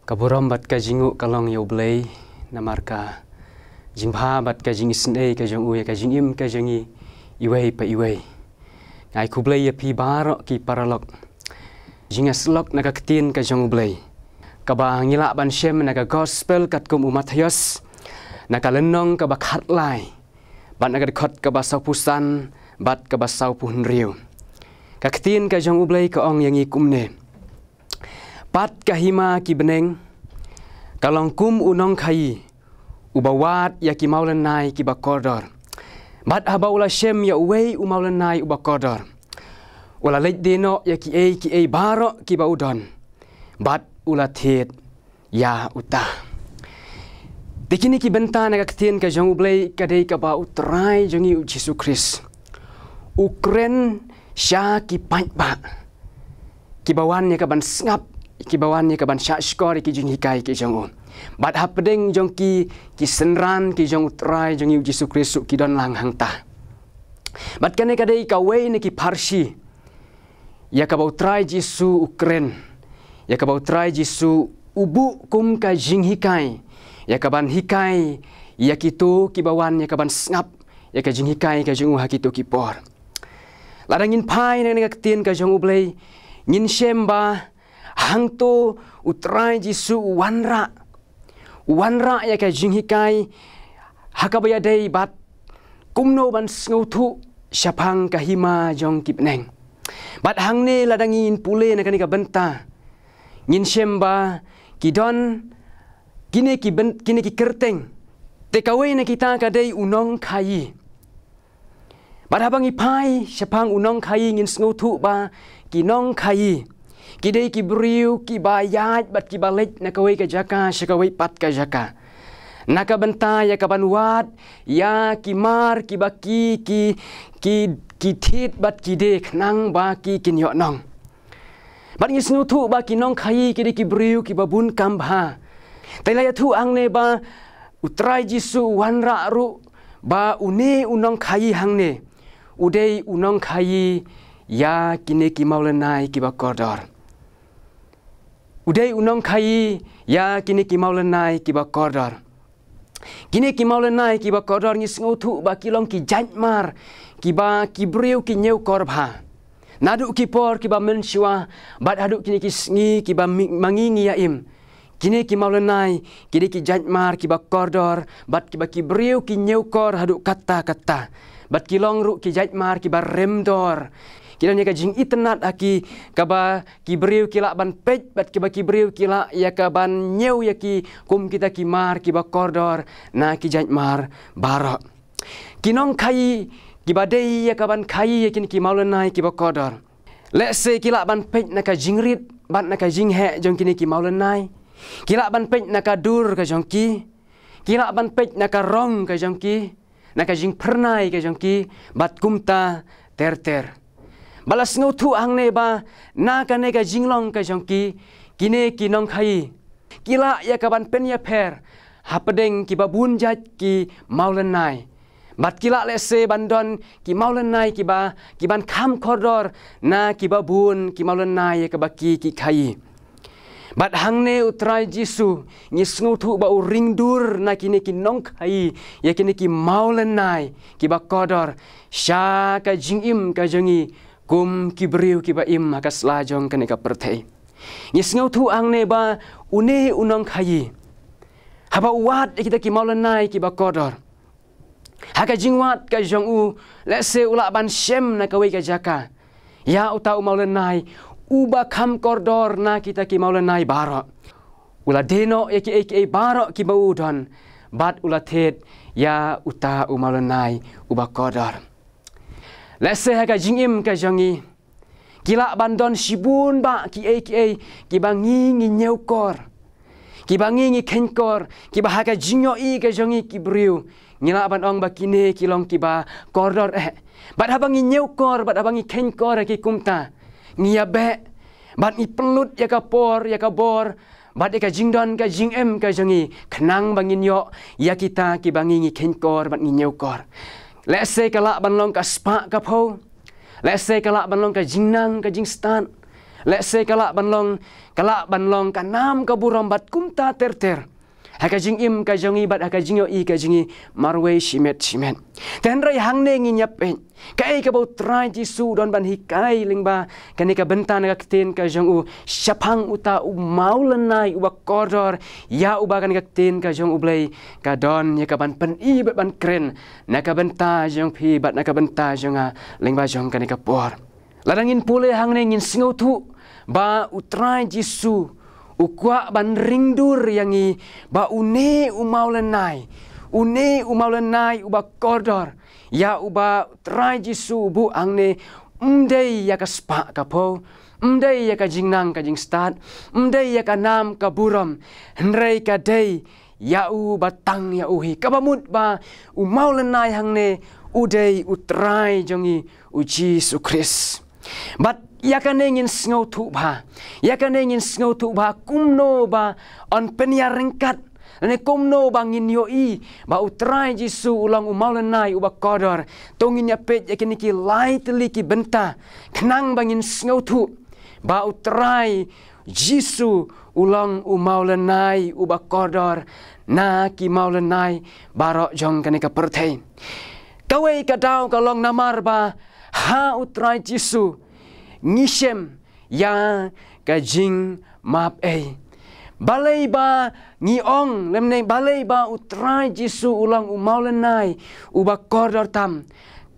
Kaburam bat ka jingu kalong yo blay namarka jingpha bat ka jing isne ka jong uye ka jingim ka jangi iway pa iway ngai kublay ya pi baro ki paralok jingaslok naga ketin ka jong blay kaba ngila ban shem naga gospel kat kum Matius naga lenong kaba khatlai bat naga khot kaba saupusan bat kaba saupun riu ka ketin ka jong blay ka ong yangi kumne pat kahima ki beneng kalong kum unong kai ubawat ya ki maulan nai ki bakodor bat habaula shem ya uwei umaulan nai ubakodor wala leit deno ya ki e baro ki baudon bat ula thet ya uta dikini ki bentana ka ketin ka jong ublei ka dei ka ba utrai jongi Yesus Kris ukren sha ki paitba ki bawan ya ka ban ngap kibawannya kaban syak skor ki jing hikai ki jong bat hapdeng jong ki senran ki jong utrai jong Yesus Kristus ki don lang hang ta bat kane kadai ka wei ne ki parsi ya ka utrai Yesus Ukren ya ka utrai Yesus ubu kum ka jing hikai ya kaban hikai ya kitu kibawan ya kaban ngap ya ka jing hikai ka jong hakitu ki por ladangin pai ne ka tin ka jong ublei ngin shemba hang tu utrai Yesus wanra ya ka jinghikai hakabaya dei bat kumno ban sngutu syapang kahima jong kipneng bat hang ne ladangin pule na kani ka benta ngin shemba kidon kini ki kerteng tekawe na kita ka dei unong kai bat habang ipai syapang unong kai ngin sngutu ba kinong kai kidei ki briu ki bayat bat ki balik na kawai ka jaka syakawai pat ka jaka naka benta ya kaban wat ya ki mar ki baki ki tit bat ki dek nang ba ki kinyok nong bat ngi snutu ba ki nong khai kidei ki briu ki babun kambha tailaya thu ang ne ba utrai Yesus wanra ru ba une unong khai hang ne udei unong khai ya kine ki maulanai ki bakodor udai unong kai ya kini ki maulanai ki bakodor kini ki maulanai ki bakodor ngi sngutu ba kilong ki jantmar ki ba ki briu ki nyeu korbha nadu ki por ki ba menshwa bat hadu kini ki sngi ki ba mangingi yaim kini ki maulanai kini ki jantmar ki bakodor bat ki ba ki briu ki nyeu kor hadu kata bat kilong ru ki jantmar ki ba remdor kiranya ka jing itenat aki kaba kibriu kila ban pej bat kiba kibriu kila ya ka ban nyeu ya ki kum kita ki mar kiba kordor na ki jantmar barok kinong kai kiba dei ya ka ban kai ya kini ki maulanai kiba kordor let's say kila ban pej na ka jingrit bat na ka jing he jong kini ki maulanai kila ban pej na ka dur ka jong ki kila ban pej na ka rong ka jong ki na ka jing pernai ka jong ki bat kumta ter balas ngutu ang ne ba na ka ne ka jinglong ka jongki kine kinong khai kila ya kaban pen ya per hapedeng ki babun jat ki maulanai bat kila lese bandon ki maulanai ki ban kham kordor na ki babun ki maulanai ya kabaki ki khai bat hang ne utrai Yesus ngi ngutu ba uring dur na kine kinong khai ya kine ki maulanai ki bakodor sha ka jingim ka jongi kum kibriu kibaim maka selajong kene ka pertei ngis ngau ang ne ba une unong khai haba wat kita ki maulanai ki bakodor haka jingwat ka jong u lese ula ban shem na kawai ka jaka ya uta maulanai uba kham kordor na kita ki maulanai baro ula deno ya ki baro ki baudon bat ula thet ya uta maulanai uba kodor lese haka jingim ka jongi kila bandon sibun ba ki bangi ngi nyeukor ki bangi ngi kenkor ki ba haka jingyo i ka jongi ki briu ngila ban ong ba kine kilong ki ba kordor bat habangi nyeukor bat habangi kenkor ki kumta ngia be bat ngi pelut ya ka por ya ka bor bat ka jingdon ka jingem ka jongi kenang bangin yo ya kita ki bangi ngi kenkor bat ngi nyeukor let's say kalak ban long ka spa ka po let's say kalak ban long ka jingnang ka jingstan Let's say kalak banlong kanam kaburam bat kumta ter. Haka jing im ka jongi bat haka jing yo I ka jingi marway shimet. Dan rai hang ne ngi nyapen. Kai ka bau try Jisu don ban hikai lingba kani ka bentan ka kten ka jong u syapang uta u maulenai u kodor ya u bagan ka kten ka jong u blai ka don ya ka ban pen I bat ban kren na ka benta jong pi bat na ka benta jonga lingba jong kani ka por. Ladangin pule hang ne ngin singau tu ba u try Jisu ukwa ban ringdur yangi ba une umaulenai uba kodor ya uba try Jisu bu angne umdei ya ka spa ka po umdei ya ka jingnang ka jing start umdei ya ka nam ka buram hendrei ka dei ya u batang ya uhi kabamut ba umaulenai hangne udei utrai jongi u Jisu Kris but ya kan ingin sengau tu ba kumno ba on penia ringkat ne kumno bangin yoi ba utrai Jisu ulang umaulenai uba kodor tongin ya pet ya kiniki lai teliki benta kenang bangin sengau tu ba utrai Jisu ulang umaulenai uba kodor na ki maulenai barok jong kanika pertain kawai kadau kalong namar ba ha utrai Jisu ngisem ya kajing map balai ba ngiong lemne balai ba utrai Jisu ulang umaulenai uba kodor tam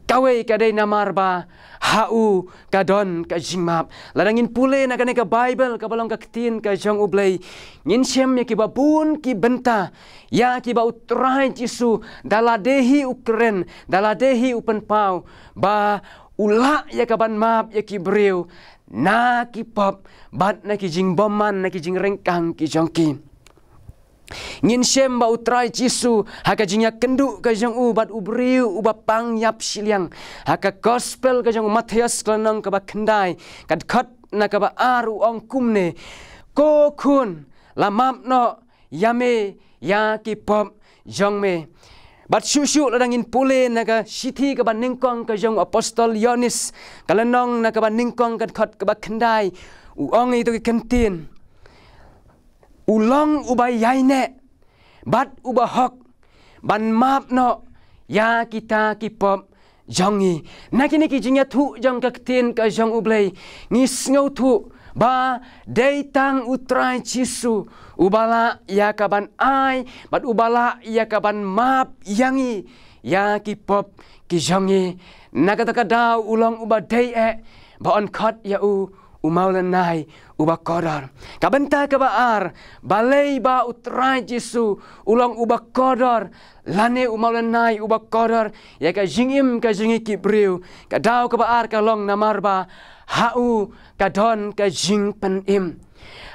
kawai kadai namar ba hau kadon kajing map ladangin pule na kaneka Bible ka balong ka ktin ka jong ublay nginsem ya kiba bun ki benta ya kiba utrai Jisu daladehi ukren daladehi upen pau ba ula ya kaban map ya ki breu na ki pop bat na ki jing boman na ki jing rengkang ki jongki ngin shem ba utrai Jisu haka jing ya kendu ka jong u bat ubreu uba pang yap siliang haka gospel ka jong Matius klanang ka ba kendai kad khat na ka ba aru ong kumne ko kun la map no yame ya ki pop jong me bat syusyu ladangin pule naga siti ka ban ningkong ka jong apostol Yohanes kalanong na ka ban ningkong ka khat ka ba kendai uong itu ki kentin ulong ubay yaine bat uba hok ban map no ya kita ki pop jongi nakini ki jingya thu jong ka ktin ka jong ublay ngis ngau thu ba deitang utrai Jisu ubala ya kaban ai bat ubala ya kaban map yangi ya ki pop ki jongi nakataka daw ulong uba dei ba on khat ya umaulenai uba kodor kabenta ka baar balai ba utrai Jisu ulong uba kodor lane umaulenai uba kodor ya ka jingim ka jingi ki breu ka daw ka baar ka long namar ba hau kadon ka jing penim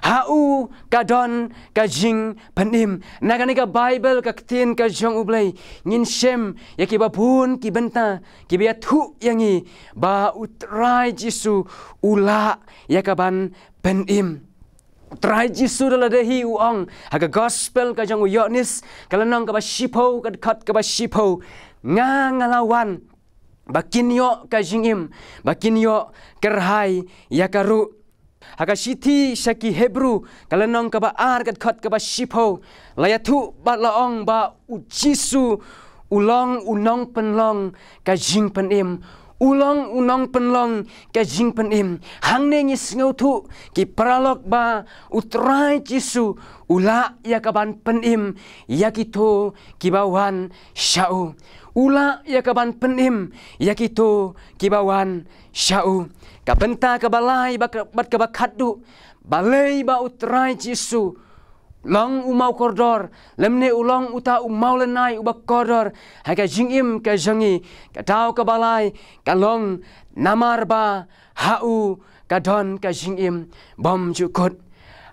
hau kadon ka jing penim nagani ka Bible ka ktin ka jong ublay ngin shem ya ki babun ki benta ki bia thu yangi ba utrai Jisu ula ya ka ban penim utrai Jisu daladehi uong haga gospel ka jong Yohanes kalanong ka ba shipo ka khat ka ba shipo ngalawan bakinyo ka jingim bakinyo kerhai ya karu haka siti syaki Hebrew kalanong ka ba ar kat khat ka ba shipo layatu ba laong ba Jisu ulong unong penlong ka jing penim ulong unong penlong ka jing penim hang ne ngis ngau thu ki pralok ba utrai Jisu ula ya ka ban penim ya kito ki bawan syau ula ya kaban penim ya kito kibawan syau kabenta kabalai bat kabakadu balai ba utrai Jisu long umau kordor lemne ulong uta umaulenai uba kordor haka jingim ka jangi ka tau kabalai kalong namar ba hau kadon ka jingim bom jukut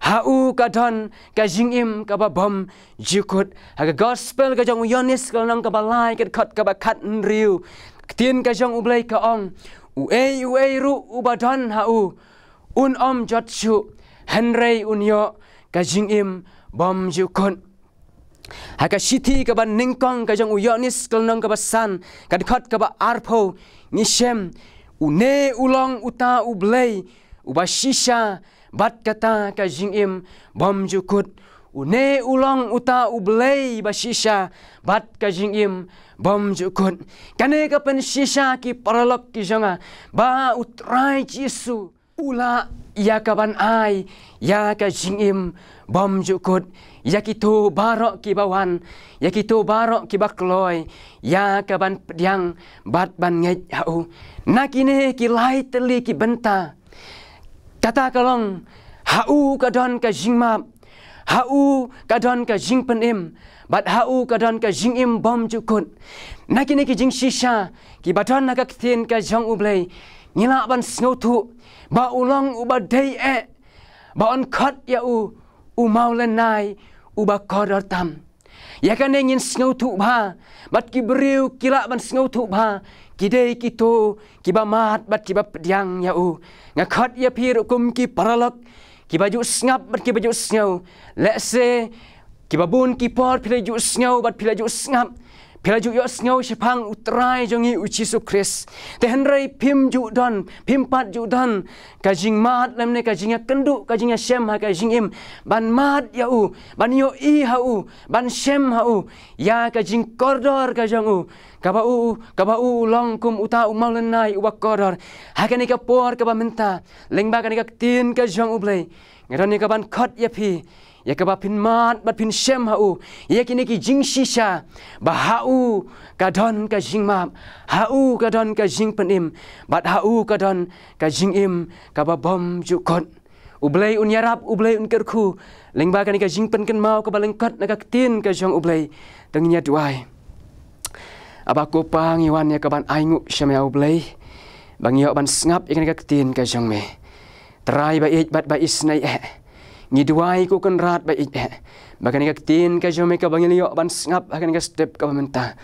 hau kadon ka jingim ka ba bom jukut haga gospel ka jong Yohanes ka nang ka balai ka khat ka ba khat riu tin ka jong ublai ka ong ue ru ubadon hau un jot chu henrei unyo ka jingim bom jukut haka siti ka ba ningkong ka jong Yohanes ka nang ka ba san ka khat ka ba arpo ngisem une ulong uta ublai uba shisha bat kata ka jingim bom jukut une ulang uta ublei ba shisha bat ka jingim bom jukut kane ka pen shisha ki paralok ki janga ba utrai Yesu ula ya kaban ai ya ka jingim bom jukut ya kitu barok ki bawan ya kitu barok ki bakloi ya kaban pediang bat ban ngej hau nakine ki lai teli ki benta kata kalong hau kadon ka jingmap hau kadon ka jing penim bat hau kadon ka jingim bom jukut nakine ki jing shisha ki badon na ka ktin ka jong ublei ngila ban sngotu ba ulang uba dei ba on khat ya u mau lenai uba kodor tam ya kan ngin sngotu ba bat ki beriu kila ban sngotu ba ki dei ki to ki ba mat bat ki ba pediang ya u ngakhat ya pir kum ki paralok ki baju ngap bat ki baju sngo let's say ki babun ki por pilaju sngo bat pilaju ngap pilaju yo sngo sepang utrai jongi uci sukris tehen rai pim ju don pim pat ju don kajing mat lemne kajingnya kenduk kajingnya shem ha kajing im ban mat ya u ban yo I ha u ban shem ha u ya kajing kordor kajang u kaba u long kum uta umal lenai uba kordor hakani ka por ka menta lengba kani ka tin ka jong ublei ngarani ka ban khot ya pi ya ka pin mat bat pin shem ha u ya kini ki jing shisha ba ha u ka don ka jing map ha u ka don ka jing penim bat ha u ka don ka jing im ka ba bom jukot ublei un yarap ublei un kerku lengba kani ka jing pen ken mau ka balengkat na ka tin ka jong ublei tengnya duai abako pang iwan ya ka ban aingu syamya ublei bang yo ban ngap ikan ka tin ka jong me trai ba it bat ba isnai ngiduai ku kan rat ba it bagan ka tin ka jome ka bangil yo ban ngap akan ka step ka menta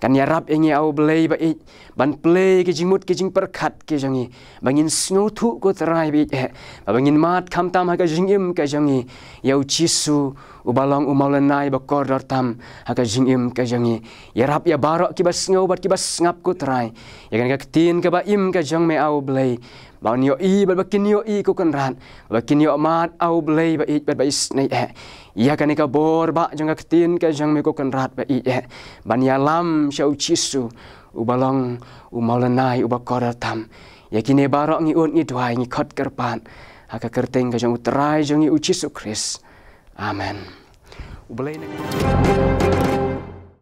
kan ya rap engi au blei ba it ban play ki jingmut ki jing perkhat ki jangi bangin snutu ku trai bi bangin mat kham tam ha ka jingim ka jangi yau chisu ubalong umaulanai ba kordor tam ha ka jingim ka jangi ya rap ya barok ki bas ngau bat ki bas ngap ku trai ya kan ka tin ka ba im ka jang me au blei ban yo I ba kin yo I ku kan rat ba kin yo mat au blei ba it ba is nei ya kan ka bor ba jang ka tin ka jang me ku kan rat ba it ban ya lam shau chisu ubalong umaulanai uba kordor tam ya kini barok ngi un ngi duai ngi khot kerpan ha ka kerteng ka jang utrai jang ngi uchi su Kris amen. Ublay na